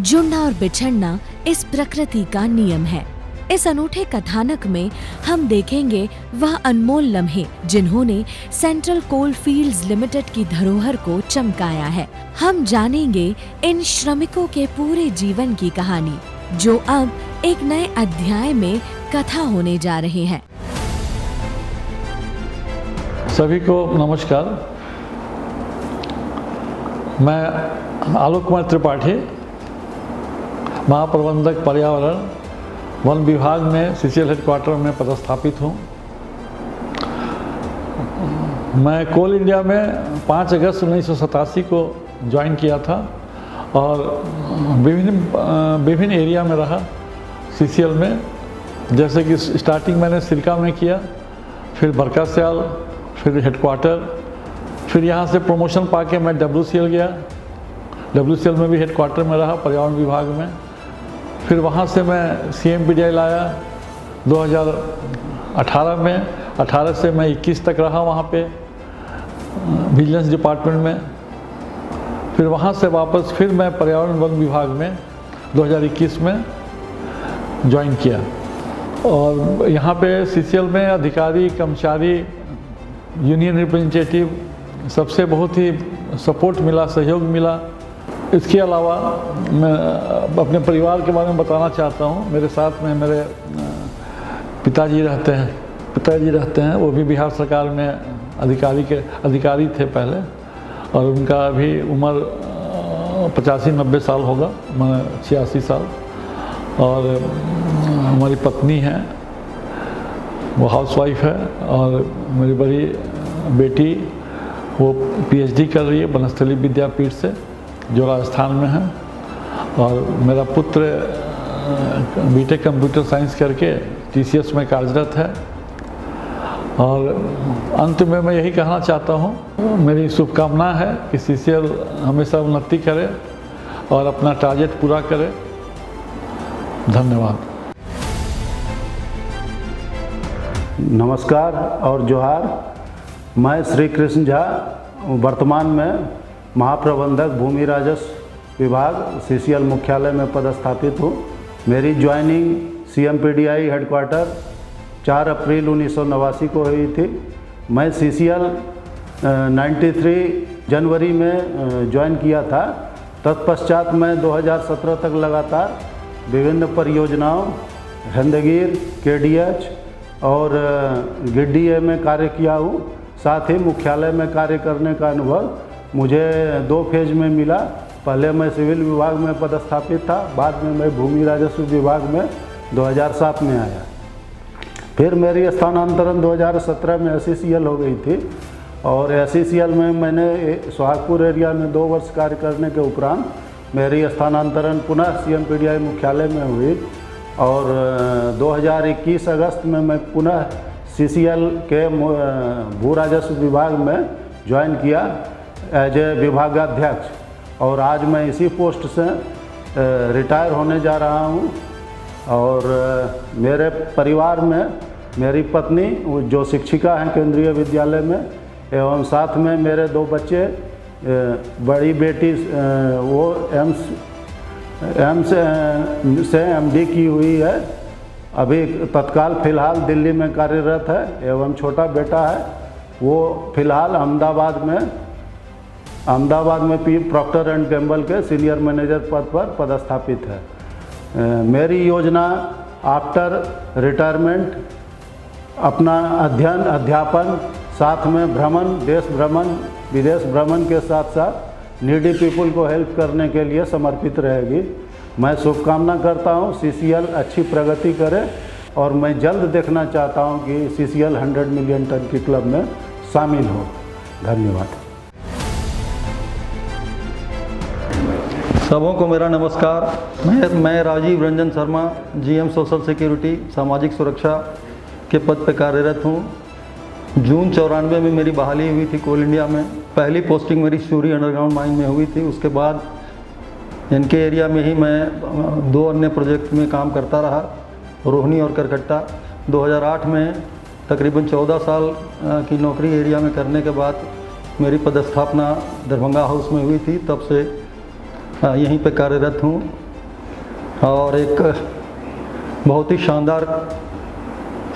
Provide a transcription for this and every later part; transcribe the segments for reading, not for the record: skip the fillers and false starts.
जुड़ना और बिछड़ना इस प्रकृति का नियम है। इस अनूठे कथानक में हम देखेंगे वह अनमोल लम्हे जिन्होंने सेंट्रल कोल फील्ड्स लिमिटेड की धरोहर को चमकाया है। हम जानेंगे इन श्रमिकों के पूरे जीवन की कहानी, जो अब एक नए अध्याय में कथा होने जा रहे हैं। सभी को नमस्कार। मैं आलोक कुमार त्रिपाठी, महाप्रबंधक पर्यावरण वन विभाग में सीसीएल हेडक्वार्टर में पदस्थापित हूँ। मैं कोल इंडिया में 5 अगस्त 1987 को ज्वाइन किया था और विभिन्न एरिया में रहा सीसीएल में। जैसे कि स्टार्टिंग मैंने सिरका में किया, फिर बरकास्याल, फिर हेडक्वार्टर, फिर यहाँ से प्रमोशन पाके मैं WCL गया। WCL में भी हेडक्वार्टर में रहा पर्यावरण विभाग में। फिर वहाँ से मैं CMPDI लाया 2018 में। 18 से मैं 21 तक रहा वहाँ पे विजिलेंस डिपार्टमेंट में। फिर वहाँ से वापस फिर मैं पर्यावरण वन विभाग में 2021 में ज्वाइन किया। और यहाँ पे CCL में अधिकारी, कर्मचारी, यूनियन रिप्रेजेंटेटिव सबसे बहुत ही सपोर्ट मिला, सहयोग मिला। इसके अलावा मैं अपने परिवार के बारे में बताना चाहता हूँ। मेरे साथ में मेरे पिताजी रहते हैं। वो भी बिहार सरकार में अधिकारी थे पहले, और उनका अभी उम्र 85-90 साल होगा, मैं 86 साल। और हमारी पत्नी है, वो हाउसवाइफ है, और मेरी बड़ी बेटी वो PhD कर रही है बनस्थली विद्यापीठ से, जो राजस्थान में है। और मेरा पुत्र BTech कंप्यूटर साइंस करके TCS में कार्यरत है। और अंत में मैं यही कहना चाहता हूँ, मेरी शुभकामना है कि CCL हमेशा उन्नति करे और अपना टारगेट पूरा करे। धन्यवाद। नमस्कार और जोहार। मैं श्री कृष्ण झा, वर्तमान में महाप्रबंधक भूमि राजस्व विभाग CCL मुख्यालय में पदस्थापित हूँ। मेरी ज्वाइनिंग CMPDI हेडक्वार्टर 4 अप्रैल 1989 को हुई थी। मैं CCL 93 जनवरी में ज्वाइन किया था। तत्पश्चात मैं 2017 तक लगातार विभिन्न परियोजनाओं, हिंदगीर, KDH और GDA में कार्य किया हूँ। साथ ही मुख्यालय में कार्य करने का अनुभव मुझे 2 फेज में मिला। पहले मैं सिविल विभाग में पदस्थापित था, बाद में मैं भूमि राजस्व विभाग में 2007 में आया। फिर मेरी स्थानांतरण 2017 में SCCL हो गई थी, और SCCL में मैंने सोहागपुर एरिया में 2 वर्ष कार्य करने के उपरांत मेरी स्थानांतरण पुनः CMPDI मुख्यालय में हुई। और 2021 अगस्त में मैं पुनः CCL के भू राजस्व विभाग में ज्वाइन किया एज ए विभागाध्यक्ष। और आज मैं इसी पोस्ट से रिटायर होने जा रहा हूँ। और मेरे परिवार में मेरी पत्नी जो शिक्षिका हैं केंद्रीय विद्यालय में, एवं साथ में मेरे 2 बच्चे, बड़ी बेटी वो एम्स से MD की हुई है, अभी तत्काल फ़िलहाल दिल्ली में कार्यरत है। एवं छोटा बेटा है, वो फ़िलहाल अहमदाबाद में प्रॉक्टर एंड गैम्बल के सीनियर मैनेजर पद पर पदस्थापित है। मेरी योजना आफ्टर रिटायरमेंट अपना अध्ययन, अध्यापन, साथ में भ्रमण, देश भ्रमण, विदेश भ्रमण के साथ साथ नीडी पीपल को हेल्प करने के लिए समर्पित रहेगी। मैं शुभकामना करता हूँ CCL अच्छी प्रगति करे, और मैं जल्द देखना चाहता हूँ कि CCL 100 मिलियन टन की क्लब में शामिल हो। धन्यवाद। सबों को मेरा नमस्कार। मैं Rajiv Ranjan Sharma, GM social security सामाजिक सुरक्षा के पद पर कार्यरत हूँ। जून 94 में मेरी बहाली हुई थी कोल इंडिया में। पहली पोस्टिंग मेरी सूरी अंडरग्राउंड माइन में हुई थी। उसके बाद इनके एरिया में ही मैं 2 अन्य प्रोजेक्ट में काम करता रहा, रोहिणी और करकट्टा। 2008 में तकरीबन 14 साल की नौकरी एरिया में करने के बाद मेरी पदस्थापना दरभंगा हाउस में हुई थी। तब से यहीं पे कार्यरत हूँ। और एक बहुत ही शानदार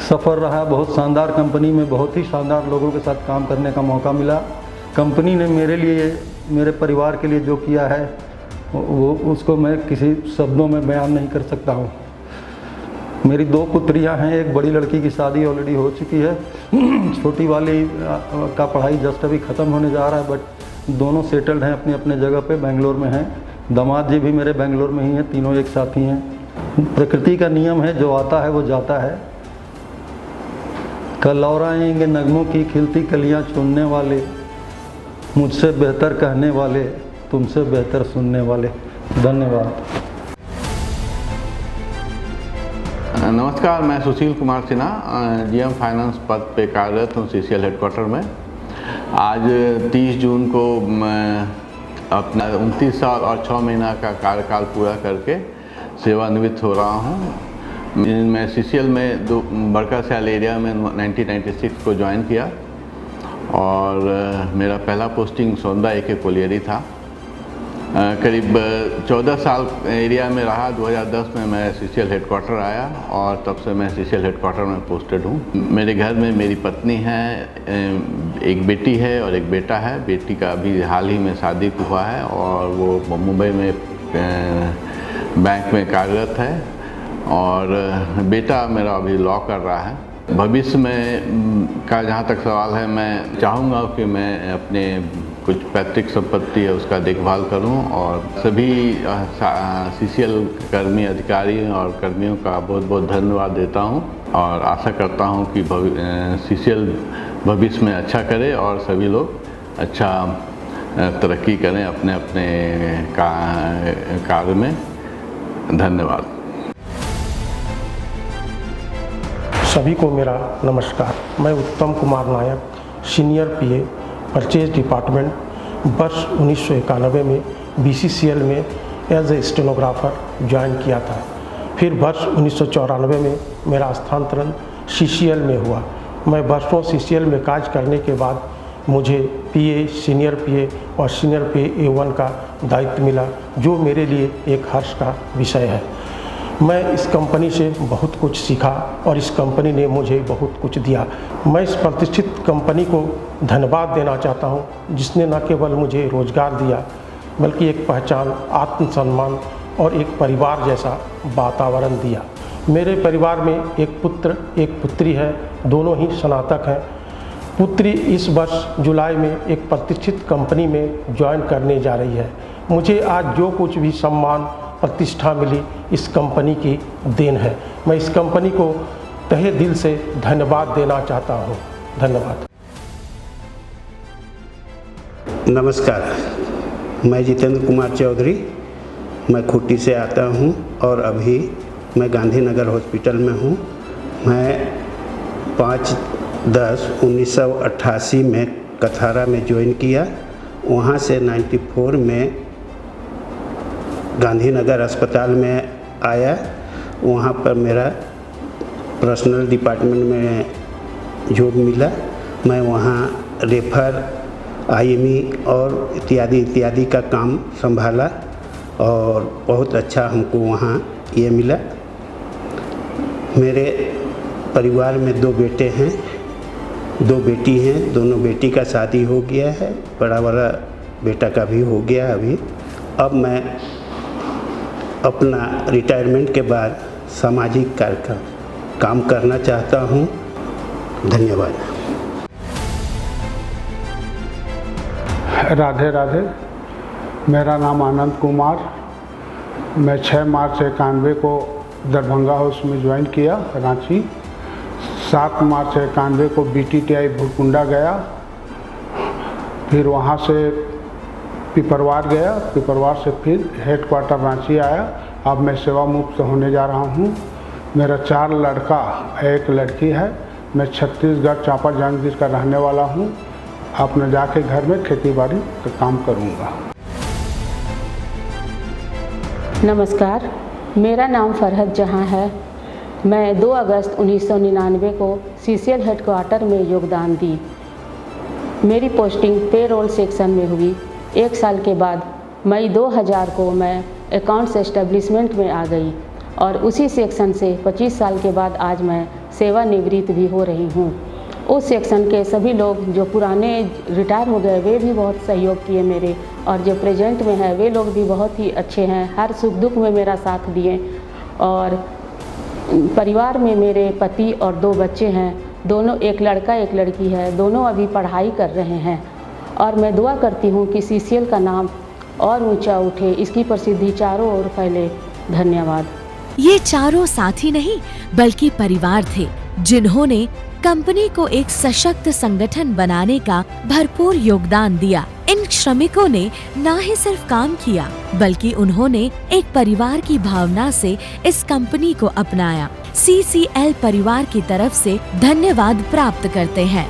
सफ़र रहा। बहुत शानदार कंपनी में बहुत ही शानदार लोगों के साथ काम करने का मौका मिला। कंपनी ने मेरे लिए, मेरे परिवार के लिए जो किया है वो उसको मैं किसी शब्दों में बयान नहीं कर सकता हूँ। मेरी 2 पुत्रियाँ हैं। एक बड़ी लड़की की शादी ऑलरेडी हो चुकी है, छोटी वाली का पढ़ाई जस्ट अभी ख़त्म होने जा रहा है, बट दोनों सेटल्ड हैं अपने अपने जगह पे, बेंगलोर में हैं। दामाद जी भी मेरे बेंगलोर में ही हैं, तीनों एक साथ ही हैं। प्रकृति का नियम है, जो आता है वो जाता है। कल और आएंगे नगमों की खिलती कलियां चुनने वाले, मुझसे बेहतर कहने वाले, तुमसे बेहतर सुनने वाले। धन्यवाद। नमस्कार, मैं सुशील कुमार सिन्हा जीएम फाइनेंस पद पे कार्यरत हूँ सीसीएल हेडक्वार्टर में। आज 30 जून को मैं अपना 29 साल और 6 महीना का कार्यकाल पूरा करके सेवानिवृत्त हो रहा हूँ। मैं सीसीएल में बड़का सैल एरिया में 1996 को ज्वाइन किया और मेरा पहला पोस्टिंग सोंदा AK कोलियरी था। करीब 14 साल एरिया में रहा। 2010 में मैं सीसीएल हेडक्वार्टर आया और तब से मैं सीसीएल हेडक्वार्टर में पोस्टेड हूँ। मेरे घर में मेरी पत्नी है, एक बेटी है और एक बेटा है। बेटी का अभी हाल ही में शादी हुआ है और वो मुंबई में बैंक में कार्यरत है और बेटा मेरा अभी लॉ कर रहा है। भविष्य में का जहाँ तक सवाल है, मैं चाहूँगा कि मैं अपने कुछ पैतृक संपत्ति है उसका देखभाल करूं और सभी सीसीएल कर्मी, अधिकारी और कर्मियों का बहुत बहुत धन्यवाद देता हूं और आशा करता हूं कि सीसीएल भविष्य में अच्छा करे और सभी लोग अच्छा तरक्की करें अपने अपने कार्य में। धन्यवाद। सभी को मेरा नमस्कार। मैं उत्तम Kumar Nayak, senior PA purchase department, वर्ष 1991 में BCCL में एज ए स्टेनोग्राफर ज्वाइन किया था। फिर वर्ष 1994 में मेरा स्थानांतरण CCL में हुआ। मैं वर्षों CCL में कार्य करने के बाद मुझे PA, सीनियर PA और सीनियर PA A1 का दायित्व मिला, जो मेरे लिए एक हर्ष का विषय है। मैं इस कंपनी से बहुत कुछ सीखा और इस कंपनी ने मुझे बहुत कुछ दिया। मैं इस प्रतिष्ठित कंपनी को धन्यवाद देना चाहता हूं, जिसने न केवल मुझे रोजगार दिया बल्कि एक पहचान, आत्मसम्मान और एक परिवार जैसा वातावरण दिया। मेरे परिवार में एक पुत्र, एक पुत्री है, दोनों ही स्नातक हैं। पुत्री इस वर्ष जुलाई में एक प्रतिष्ठित कंपनी में ज्वाइन करने जा रही है। मुझे आज जो कुछ भी सम्मान, प्रतिष्ठा मिली, इस कंपनी की देन है। मैं इस कंपनी को तहे दिल से धन्यवाद देना चाहता हूँ। धन्यवाद। नमस्कार, मैं जितेंद्र कुमार चौधरी, मैं खुट्टी से आता हूँ और अभी मैं गांधीनगर हॉस्पिटल में हूँ। मैं 5/10/1988 में कथारा में ज्वाइन किया। वहाँ से 94 में गांधीनगर अस्पताल में आया। वहाँ पर मेरा पर्सनल डिपार्टमेंट में जॉब मिला। मैं वहाँ रेफर, IME और इत्यादि का काम संभाला और बहुत अच्छा हमको वहाँ ये मिला। मेरे परिवार में 2 बेटे हैं, 2 बेटी हैं। दोनों बेटी का शादी हो गया है, बड़ा वाला बेटा का भी हो गया अभी। अब मैं अपना रिटायरमेंट के बाद सामाजिक कार्य का काम करना चाहता हूँ। धन्यवाद। राधे राधे। मेरा नाम आनंद कुमार। मैं 6 मार्च 91 को दरभंगा हाउस में ज्वाइन किया, रांची। 7 मार्च 91 को BTTI भुरकुंडा गया, फिर वहाँ से पिपरवार गया, पिपरवार से फिर हेडक्वार्टर रांची आया। अब मैं सेवा मुक्त होने जा रहा हूँ। मेरा 4 लड़का, 1 लड़की है। मैं छत्तीसगढ़ चांपा जहांगीर का रहने वाला हूँ। अपने जाके घर में खेती बाड़ी का काम करूँगा। नमस्कार, मेरा नाम फरहत जहां है। मैं 2 अगस्त 1999 को CCL हेडक्वार्टर में योगदान दी। मेरी पोस्टिंग पेरोल सेक्शन में हुई। 1 साल के बाद मई 2000 को मैं अकाउंट्स एस्टेब्लिशमेंट में आ गई और उसी सेक्शन से 25 साल के बाद आज मैं सेवानिवृत्त भी हो रही हूँ। उस सेक्शन के सभी लोग जो पुराने रिटायर हो गए वे भी बहुत सहयोग किए मेरे, और जो प्रेजेंट में है वे लोग भी बहुत ही अच्छे हैं, हर सुख दुख में मेरा साथ दिए। और परिवार में मेरे पति और 2 बच्चे हैं, दोनों, एक लड़का एक लड़की है, दोनों अभी पढ़ाई कर रहे हैं। और मैं दुआ करती हूँ कि CCL का नाम और ऊंचा उठे, इसकी प्रसिद्धि चारों ओर फैले। धन्यवाद। ये चारों साथी नहीं बल्कि परिवार थे जिन्होंने कंपनी को एक सशक्त संगठन बनाने का भरपूर योगदान दिया। इन श्रमिकों ने न ही सिर्फ काम किया बल्कि उन्होंने एक परिवार की भावना से इस कंपनी को अपनाया। CCL परिवार की तरफ से धन्यवाद प्राप्त करते हैं।